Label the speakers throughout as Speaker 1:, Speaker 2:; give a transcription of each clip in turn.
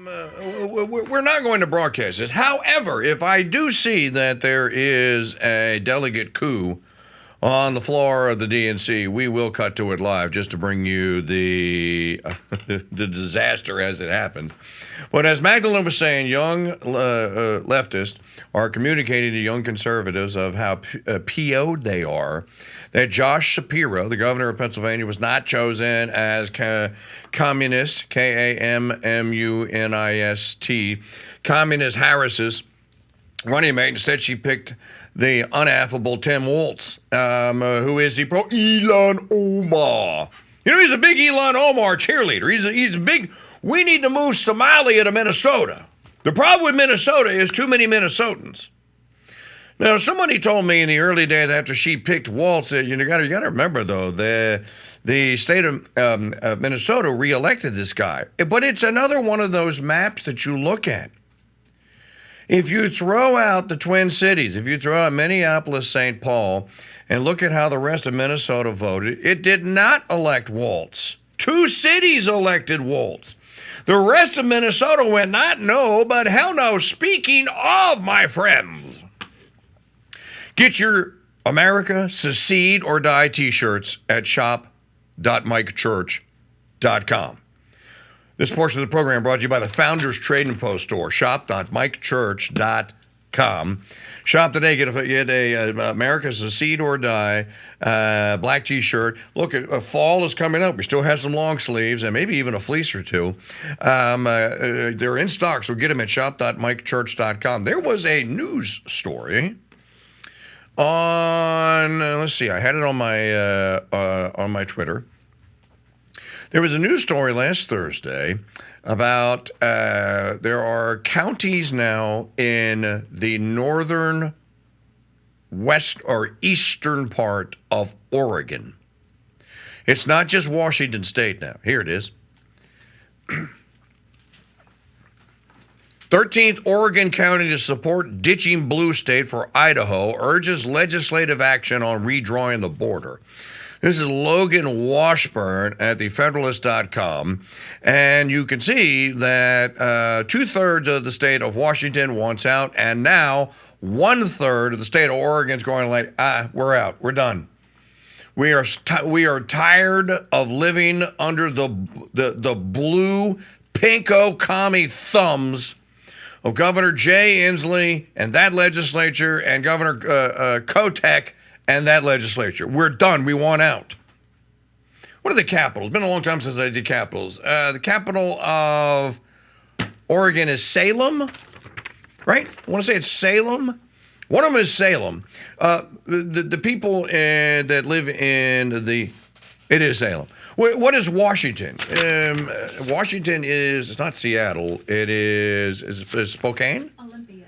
Speaker 1: We're not going to broadcast it. However, if I do see that there is a delegate coup on the floor of the DNC, we will cut to it live just to bring you the the disaster as it happened. But as Magdalene was saying, young leftists are communicating to young conservatives of how PO'd they are, that Josh Shapiro, the governor of Pennsylvania, was not chosen as communist, Kammunist, communist Harris's running mate. Instead, she picked the unaffable Tim Walz, who is the pro-Elon Omar. You know, he's a big Elon Omar cheerleader. He's a big, we need to move Somalia to Minnesota. The problem with Minnesota is too many Minnesotans. Now, somebody told me in the early days after she picked Walz, you got to remember, though, the state of Minnesota reelected this guy. But it's another one of those maps that you look at. If you throw out the Twin Cities, if you throw out Minneapolis, St. Paul, and look at how the rest of Minnesota voted, it did not elect Walz. 2 cities elected Walz. The rest of Minnesota went not no, but hell no. Speaking of, my friends, get your America Secede or Die t-shirts at shop.mikechurch.com. This portion of the program brought to you by the Founders Trading Post store, shop.mikechurch.com. Shop today, get a America Secede or Die black t-shirt. Look, fall is coming up. We still have some long sleeves and maybe even a fleece or two. They're in stock, so get them at shop.mikechurch.com. There was a news story on, let's see, I had it on my Twitter. There was a news story last Thursday about there are counties now in the northern west or eastern part of Oregon. It's not just Washington State now. Here it is. 13th Oregon County to support ditching blue state for Idaho urges legislative action on redrawing the border. This is Logan Washburn at thefederalist.com, and you can see that 2/3 of the state of Washington wants out, and now 1/3 of the state of Oregon is going like, we're out, we're done. We are tired of living under the blue pinko commie thumbs of Governor Jay Inslee and that legislature and Governor Kotek and that legislature. We're done. We want out. What are the capitals? It's been a long time since I did capitals. The capital of Oregon is Salem, right? I want to say it's Salem. One of them is Salem. The people that live in it is Salem. What is Washington? Washington it's not Seattle. It is Spokane?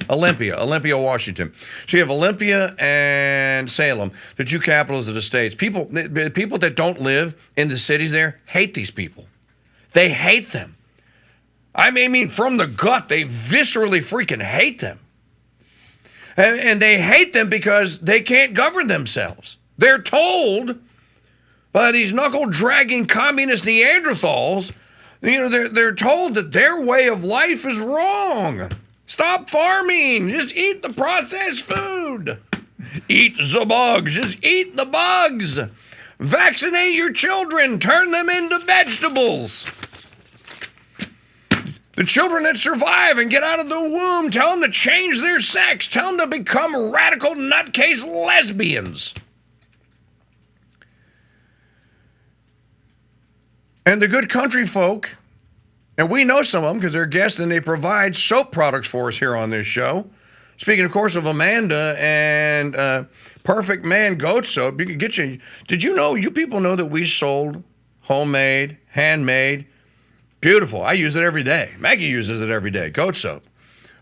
Speaker 1: Olympia, Washington. So you have Olympia and Salem, the 2 capitals of the states. People that don't live in the cities there hate these people. They hate them. I mean, from the gut, they viscerally freaking hate them. And they hate them because they can't govern themselves. They're told by these knuckle-dragging communist Neanderthals, they're told that their way of life is wrong. Stop farming. Just eat the processed food. Eat the bugs. Just eat the bugs. Vaccinate your children. Turn them into vegetables. The children that survive and get out of the womb, tell them to change their sex. Tell them to become radical nutcase lesbians. And the good country folk, and we know some of them because they're guests and they provide soap products for us here on this show. Speaking, of course, of Amanda and Perfect Man Goat Soap, you can get you. Did you know, you people know that we sold homemade, handmade, beautiful. I use it every day. Maggie uses it every day. Goat soap.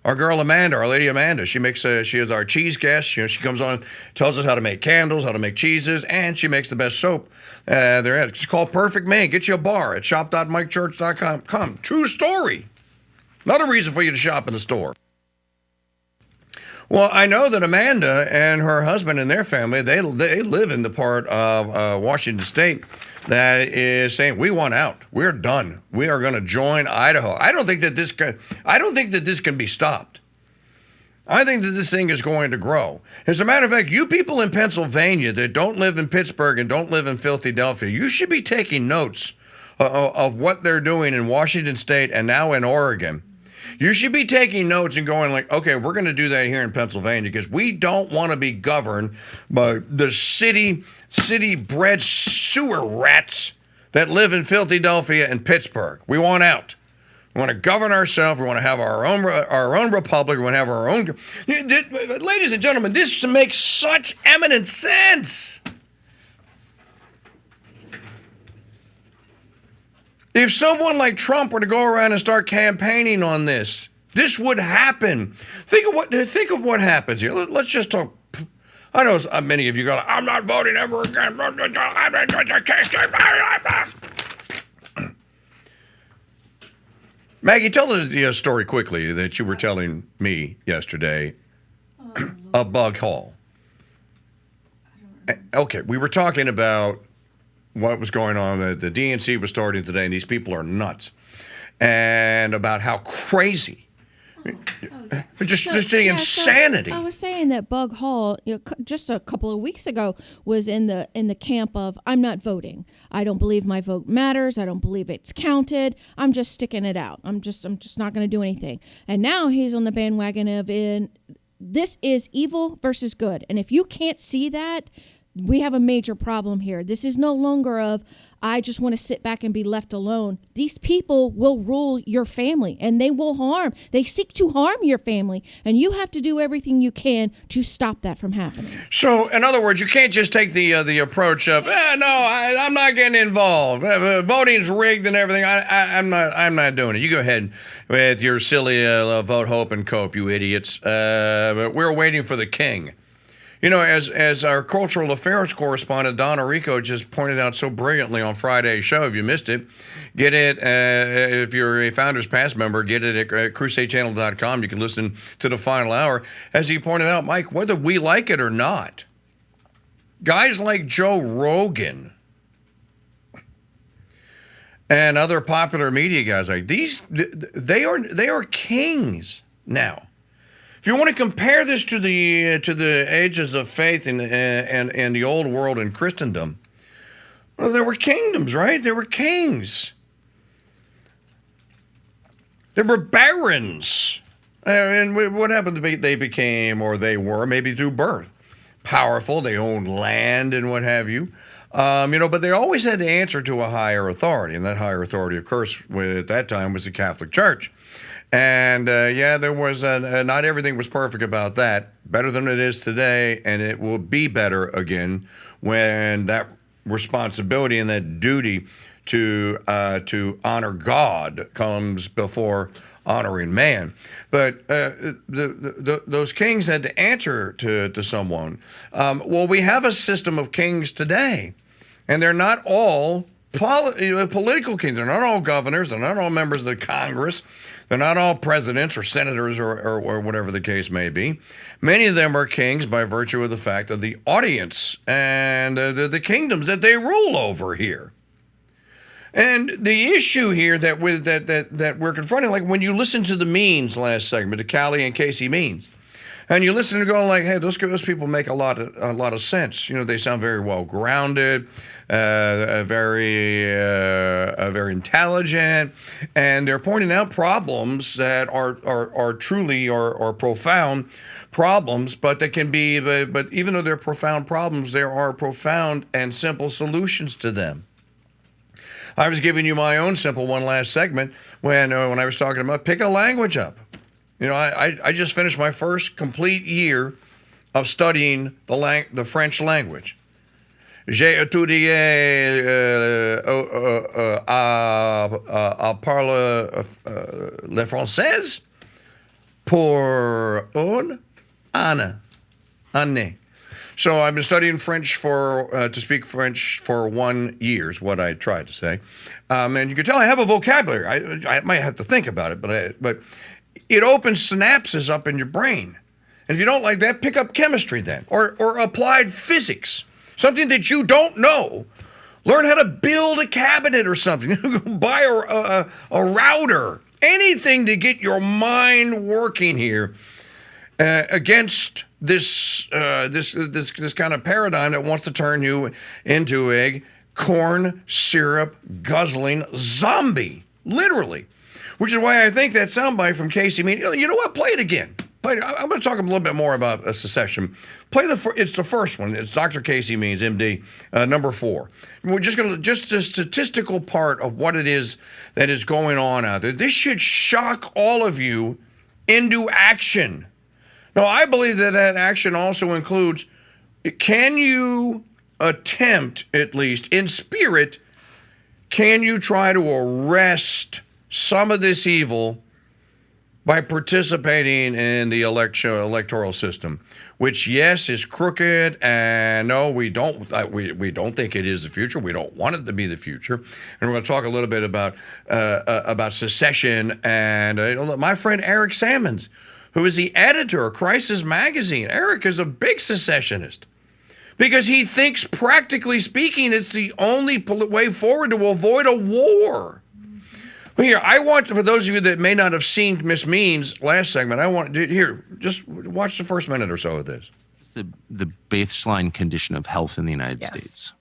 Speaker 1: Our girl Amanda, our lady Amanda, she is our cheese guest. She comes on, tells us how to make candles, how to make cheeses, and she makes the best soap there is. It's called Perfect Man. Get you a bar at shop.mikechurch.com. True story. Another reason for you to shop in the store. Well, I know that Amanda and her husband and their family, they live in the part of Washington State that is saying we want out. We're done. We are going to join Idaho. I don't think that this can be stopped. I think that this thing is going to grow. As a matter of fact, you people in Pennsylvania that don't live in Pittsburgh and don't live in Philadelphia, you should be taking notes of what they're doing in Washington State and now in Oregon. You should be taking notes and going like, okay, we're going to do that here in Pennsylvania because we don't want to be governed by the city-bred sewer rats that live in Philadelphia and Pittsburgh. We want out. We want to govern ourselves. We want to have our own republic. We want to have our own. Ladies and gentlemen, this makes such eminent sense. If someone like Trump were to go around and start campaigning on this, this would happen. Think of what happens here. Let's just talk. I know many of you go, I'm not voting ever again. Maggie, tell the story quickly that you were telling me yesterday of Bug Hall. Okay, we were talking about what was going on. The DNC was starting today, and these people are nuts. And about how crazy. Just the insanity.
Speaker 2: So I was saying that Bug Hall, just a couple of weeks ago, was in the camp of I'm not voting. I don't believe my vote matters. I don't believe it's counted. I'm just sticking it out. I'm just not going to do anything. And now he's on the bandwagon of this is evil versus good. And if you can't see that, we have a major problem here. This is no longer of, I just want to sit back and be left alone. These people will rule your family, and they seek to harm your family, and you have to do everything you can to stop that from happening.
Speaker 1: So, in other words, you can't just take the approach of, I'm not getting involved. Voting's rigged and everything. I'm not doing it. You go ahead with your silly vote, hope, and cope, you idiots. But we're waiting for the king. You know, as our cultural affairs correspondent, Donna Rico, just pointed out so brilliantly on Friday's show, if you missed it, get it, if you're a Founders Pass member, get it at CrusadeChannel.com. You can listen to the final hour. As he pointed out, Mike, whether we like it or not, guys like Joe Rogan and other popular media guys like these, they are kings now. If you want to compare this to the ages of faith and the old world in Christendom, well, there were kingdoms, right? There were kings. There were barons. And what happened? They became, or they were, maybe through birth, powerful. They owned land and what have you. But they always had to answer to a higher authority. And that higher authority, of course, at that time was the Catholic Church. And there was not everything was perfect about that. Better than it is today, and it will be better again when that responsibility and that duty to honor God comes before honoring man. But those kings had to answer to someone. We have a system of kings today, and they're not all political kings. They're not all governors. They're not all members of the Congress. They're not all presidents or senators or whatever the case may be. Many of them are kings by virtue of the fact of the audience and the kingdoms that they rule over here. And the issue here that we're confronting, like when you listen to the Means last segment, to Callie and Casey Means, and you listen to going like, hey, those people make a lot of sense. You know, they sound very well grounded, very intelligent, and they're pointing out problems that are truly or profound problems, but that can be. But even though they're profound problems, there are profound and simple solutions to them. I was giving you my own simple one last segment when I was talking about pick a language up. You know, I just finished my first complete year of studying the French language. J'ai étudié à parler le français pour une année. So I've been studying French to speak French for 1 year is what I tried to say. And you can tell I have a vocabulary. I might have to think about it, but it opens synapses up in your brain. And if you don't like that, pick up chemistry then, or applied physics, something that you don't know Learn how to build a cabinet or something. Buy a router. Anything to get your mind working here against this kind of paradigm that wants to turn you into a corn syrup guzzling zombie, literally. Which is why I think that soundbite from Casey Means. You know what? Play it again. I'm going to talk a little bit more about a secession. It's the first one. It's Dr. Casey Means, MD, number 4. We're just the statistical part of what it is that is going on out there. This should shock all of you into action. Now, I believe that action also includes, can you attempt, at least in spirit, can you try to arrest some of this evil by participating in the electoral system, which, yes, is crooked, and no, we don't think it is the future. We don't want it to be the future. And we're going to talk a little bit about secession and my friend Eric Sammons, who is the editor of Crisis Magazine. Eric is a big secessionist because he thinks, practically speaking, it's the only way forward to avoid a war. Here, I want, for those of you that may not have seen Miss Means last segment, I want to, here, just watch the first minute or so of this.
Speaker 3: The baseline condition of health in the United States.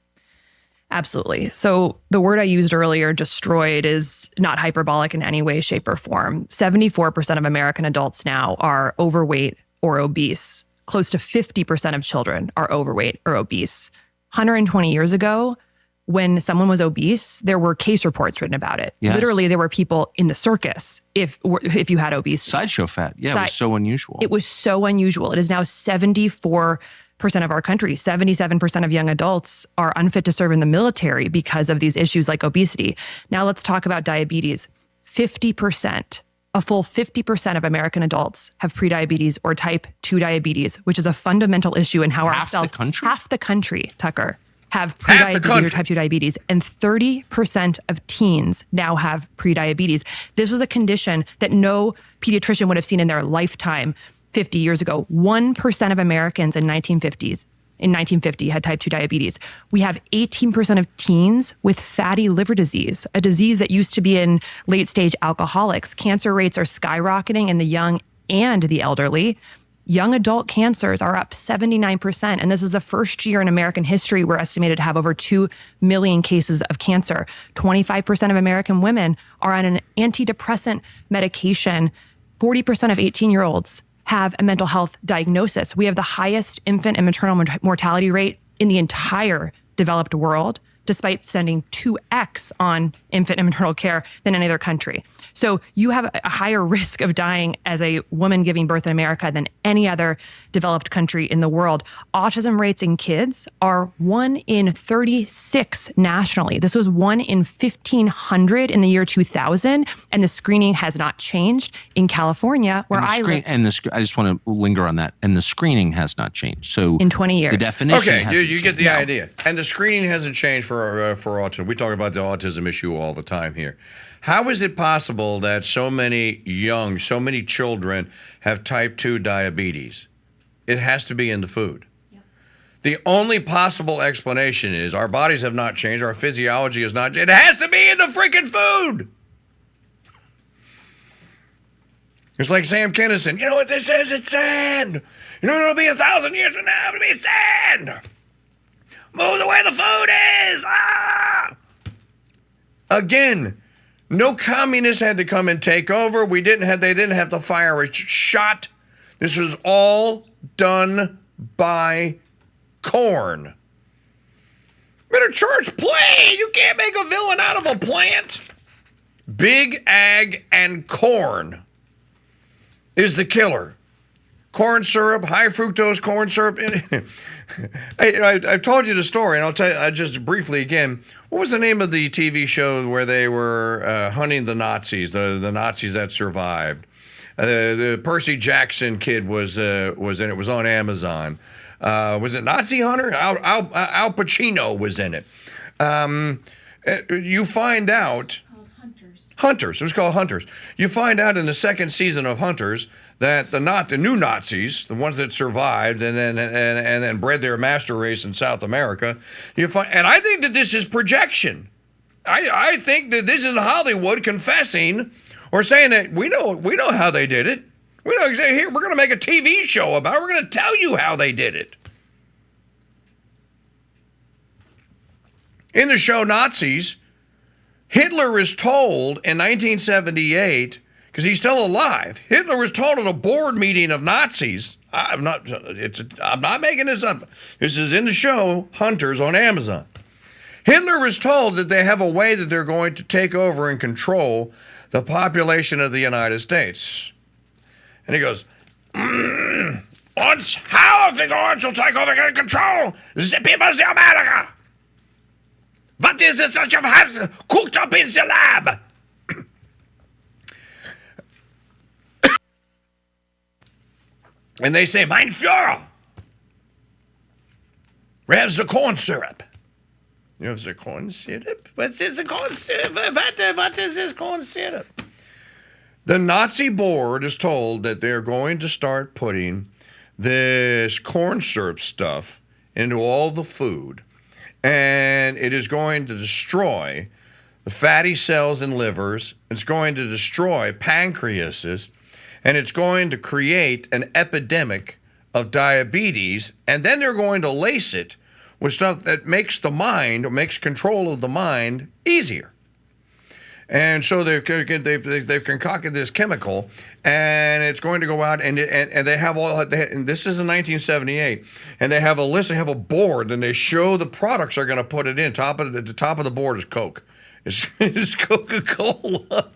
Speaker 4: Absolutely. So the word I used earlier, destroyed, is not hyperbolic in any way, shape, or form. 74% of American adults now are overweight or obese. Close to 50% of children are overweight or obese. 120 years ago, when someone was obese, there were case reports written about it.
Speaker 3: Yes.
Speaker 4: Literally, there were people in the circus if you had obesity.
Speaker 3: Sideshow fat. Yeah, it was so unusual.
Speaker 4: It was so unusual. It is now 74% of our country. 77% of young adults are unfit to serve in the military because of these issues like obesity. Now let's talk about diabetes. 50%, a full 50% of American adults have prediabetes or type 2 diabetes, which is a fundamental issue in how our cells... Half the country, Tucker, have prediabetes or type 2 diabetes, and 30% of teens now have prediabetes. This was a condition that no pediatrician would have seen in their lifetime 50 years ago. 1% of Americans in 1950 had type 2 diabetes. We have 18% of teens with fatty liver disease, a disease that used to be in late-stage alcoholics. Cancer rates are skyrocketing in the young and the elderly. Young adult cancers are up 79%, and this is the first year in American history we're estimated to have over 2 million cases of cancer. 25% of American women are on an antidepressant medication. 40% of 18-year-olds have a mental health diagnosis. We have the highest infant and maternal mortality rate in the entire developed world, despite spending 2x on infant and maternal care than any other country. So you have a higher risk of dying as a woman giving birth in America than any other developed country in the world. Autism rates in kids are 1 in 36 nationally. This was 1 in 1,500 in the year 2000, and the screening has not changed in California, where I live.
Speaker 3: I just want to linger on that. And the screening has not changed. So
Speaker 4: in 20 years.
Speaker 3: The definition
Speaker 1: Okay, you get the idea. And the screening hasn't changed for autism. We talk about the autism issue all the time here. How is it possible that so many children have type 2 diabetes? It has to be in the food. Yep. The only possible explanation is our bodies have not changed, our physiology has not changed. It has to be in the freaking food. It's like Sam Kinison. You know what this is? It's sand. You know it'll be 1,000 years from now. It'll be sand. Move the way the food is. Ah! Again, no communist had to come and take over. They didn't have to fire a shot. This was all done by corn. Better church play. You can't make a villain out of a plant. Big ag and corn is the killer. Corn syrup, high fructose corn syrup. I've told you the story, and I'll tell you just briefly again. What was the name of the TV show where they were hunting the Nazis, the Nazis that survived? The Percy Jackson kid was in it. Was on Amazon. Was it Nazi Hunter? Al Pacino was in it. You find out. Hunters. It was called Hunters. You find out in the second season of Hunters that the new Nazis, the ones that survived and then bred their master race in South America, and I think that this is projection. I think that this is Hollywood confessing or saying that we know how they did it. We know exactly. Here, we're going to make a TV show about it. We're going to tell you how they did it. In the show Nazis, Hitler is told in 1978, because he's still alive, Hitler was told at a board meeting of Nazis, I'm not making this up. This is in the show Hunters on Amazon. Hitler was told that they have a way that they're going to take over and control the population of the United States. And he goes, how are they going to take over and control the people of America? What is it such of has cooked up in the lab? And they say, Mein Führer, where's the corn syrup? You have the corn syrup? What is the corn syrup? What is this corn syrup? The Nazi board is told that they're going to start putting this corn syrup stuff into all the food, and it is going to destroy the fatty cells in livers. It's going to destroy pancreases, and it's going to create an epidemic of diabetes, and then they're going to lace it with stuff that makes the mind, or makes control of the mind, easier. And so they've concocted this chemical, and it's going to go out, and they have all. And this is in 1978, and they have a list. They have a board, and they show the products they're going to put it in. The top of the board is Coke. It's Coca-Cola.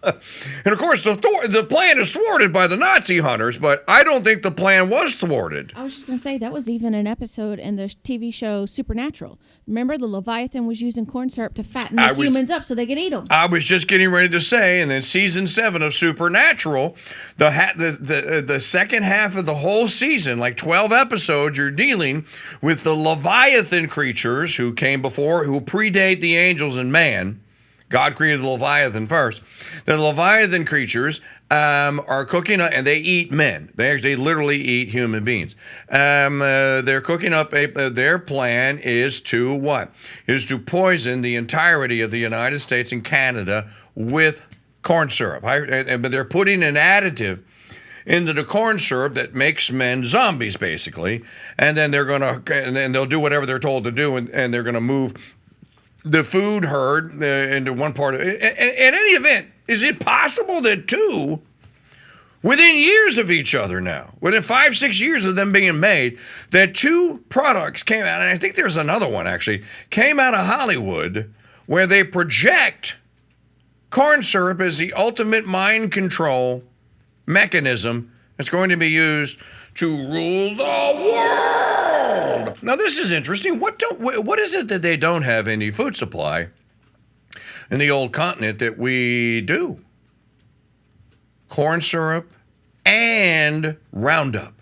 Speaker 1: And of course, the plan is thwarted by the Nazi hunters, but I don't think the plan was thwarted.
Speaker 2: I was just going to say, that was even an episode in the TV show Supernatural. Remember, the Leviathan was using corn syrup to fatten the humans up so they could eat them.
Speaker 1: I was just getting ready to say, and then season 7 of Supernatural, the second half of the whole season, like 12 episodes, you're dealing with the Leviathan creatures who came before, who predate the angels and man. God created the Leviathan first. The Leviathan creatures are cooking up, and they eat men. They literally eat human beings. They're cooking up, their plan is to what? Is to poison the entirety of the United States and Canada with corn syrup. But they're putting an additive into the corn syrup that makes men zombies, basically. And then they'll do whatever they're told to do, and they're going to move the food herd into one part of it. In any event, is it possible that two, within years of each other now, within 5-6 years of them being made, that two products came out, and I think there's another one actually, came out of Hollywood where they project corn syrup as the ultimate mind control mechanism that's going to be used to rule the world. Now, this is interesting. What is it that they don't have any food supply in the old continent that we do? Corn syrup and Roundup.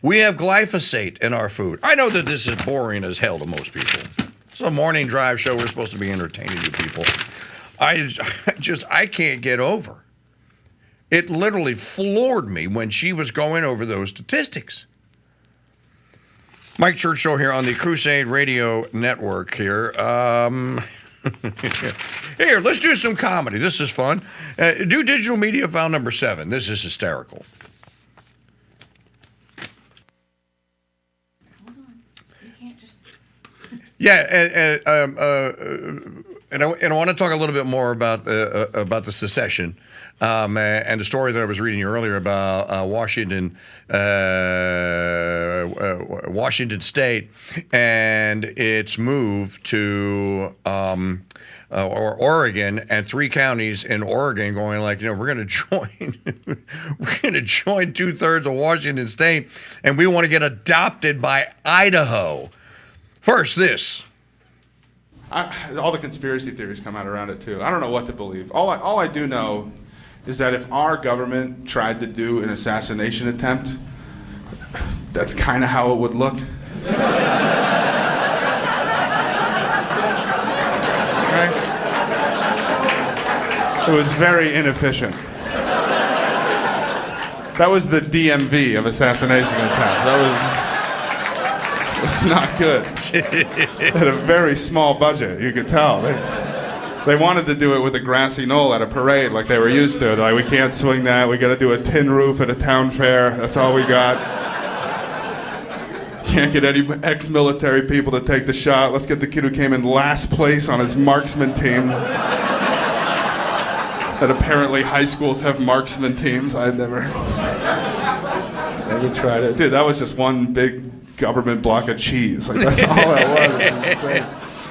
Speaker 1: We have glyphosate in our food. I know that this is boring as hell to most people. It's a morning drive show. We're supposed to be entertaining you people. I can't get over. It literally floored me when she was going over those statistics. Mike Churchill here on the Crusade Radio Network here. Here, let's do some comedy. This is fun. Do digital media file number 7. This is hysterical.
Speaker 2: Hold on. You can't just...
Speaker 1: Yeah, and I want to talk a little bit more about the secession. And the story that I was reading earlier about Washington State and its move to Oregon, and 3 counties in Oregon going like, we're going to join 2/3 of Washington State, and we want to get adopted by Idaho. First, this.
Speaker 5: All the conspiracy theories come out around it too. I don't know what to believe. All I do know is that if our government tried to do an assassination attempt, that's kind of how it would look. Right? It was very inefficient. That was the DMV of assassination attempts. That was not good. They had a very small budget, you could tell. They wanted to do it with a grassy knoll at a parade like they were used to. They're like, we can't swing that. We got to do a tin roof at a town fair. That's all we got. Can't get any ex-military people to take the shot. Let's get the kid who came in last place on his marksman team. That apparently high schools have marksman teams. I've never tried it. Dude, that was just one big government block of cheese. Like, that's all that was. It was insane.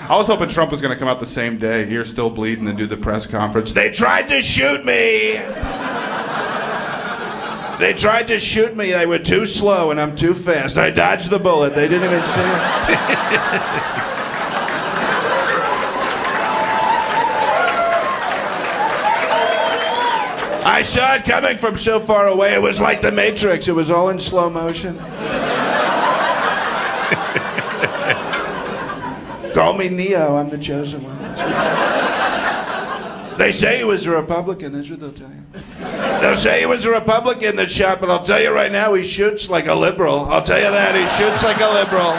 Speaker 5: I was hoping Trump was going to come out the same day, ear still bleeding, and do the press conference. They tried to shoot me. They tried to shoot me. They were too slow, and I'm too fast. I dodged the bullet. They didn't even see it. I saw it coming from so far away. It was like the Matrix. It was all in slow motion. Call me Neo, I'm the chosen one. They say he was a Republican, that's what they'll tell you. They'll say he was a Republican that shot, but I'll tell you right now, he shoots like a liberal. I'll tell you that, he shoots like a liberal.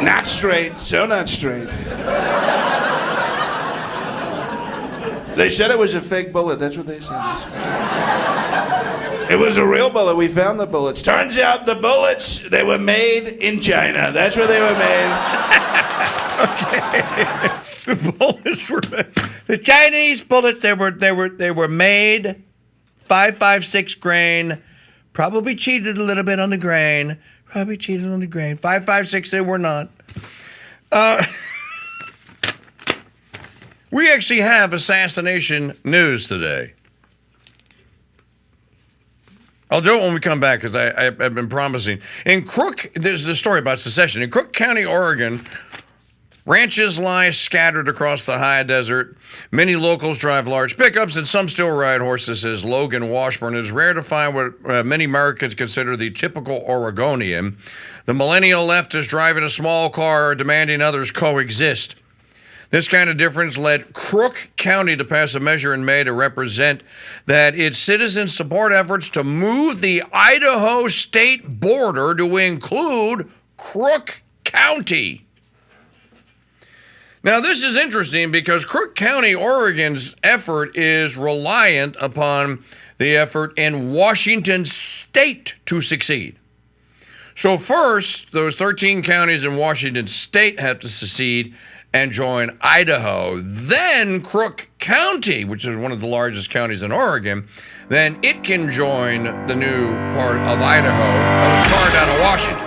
Speaker 5: Not straight, so not straight. They said it was a fake bullet, that's what they said. It was a real bullet. We found the bullets. Turns out the bullets, they were made in China. That's where they were made.
Speaker 1: Okay. The bullets were the Chinese bullets. They were made 5.56 grain. Probably cheated a little bit on the grain. 5.56. They were not. We actually have assassination news today. I'll do it when we come back because I've been promising. In Crook, there's a story about secession. In Crook County, Oregon, ranches lie scattered across the high desert. Many locals drive large pickups and some still ride horses, says Logan Washburn. It is rare to find what many Americans consider the typical Oregonian. The millennial left is driving a small car, demanding others coexist. This kind of difference led Crook County to pass a measure in May to represent that its citizens support efforts to move the Idaho state border to include Crook County. Now, this is interesting because Crook County, Oregon's effort is reliant upon the effort in Washington state to succeed. So first, those 13 counties in Washington state have to secede and join Idaho. Then Crook County, which is one of the largest counties in Oregon, then it can join the new part of Idaho that was carved out of Washington.